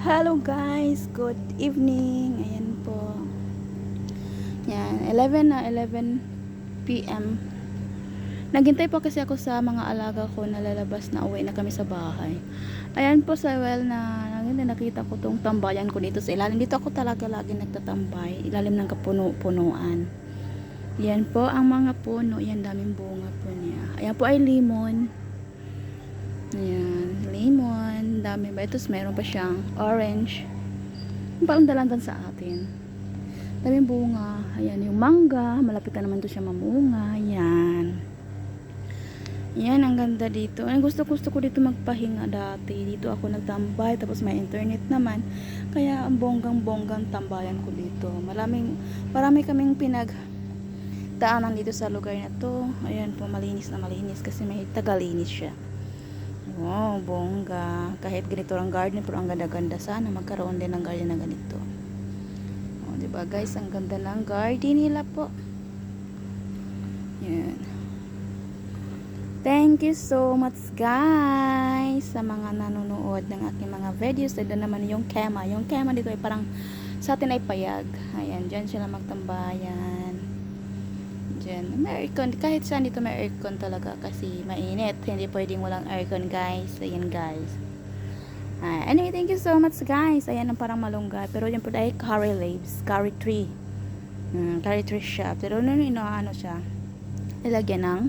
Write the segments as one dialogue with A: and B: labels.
A: Hello guys, good evening. Ayan po. Yan, 11 na 11 PM. Naghintay po kasi ako sa mga alaga ko na lalabas na uwi na kami sa bahay. Ayan po sa na nakita ko tong tambayan ko dito sa ilalim. Dito ako talaga lagi nagtatambay, ilalim ng kapuno-punuan. Yan po ang mga puno, yan daming bunga po niya. Ayan po ay limon. Ayan, lemon, dami ba? Ito, meron pa siyang orange. Parang dalandan sa atin. Daming bunga. Ayan, yung mangga. Malapit na naman to siya mamunga. Ayan. Ayan, ang ganda dito. Ay, gusto ko dito magpahinga dati. Dito ako nagtambay. Tapos may internet naman. Kaya ang bonggang-bonggang tambayan ko dito. Marami kaming pinagdaanan dito sa lugar na to. Ayan po, malinis na malinis. Kasi may tagalinis siya. Wow, bongga. Kahit ganito ang garden, pero ang ganda-ganda. Sana magkaroon din ng garden na ganito. O, diba guys, ang ganda ng garden nila po. Yan. Thank you so much guys sa mga nanonood ng aking mga videos. Ito naman yung kema. Yung kema dito ay parang sa atin ay payag. Ayan, dyan sila magtambayan. Dyan. May aircon. Kahit saan dito may aircon talaga kasi mainit. Hindi pwedeng walang aircon guys. Ayan guys. Anyway, thank you so much guys. Ayan ang parang malunggay. Pero yun po ay curry leaves. Curry tree. Curry tree siya. Pero ano siya. Ilagyan ng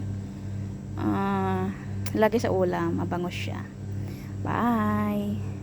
A: lagay sa ulam. Mabango siya. Bye.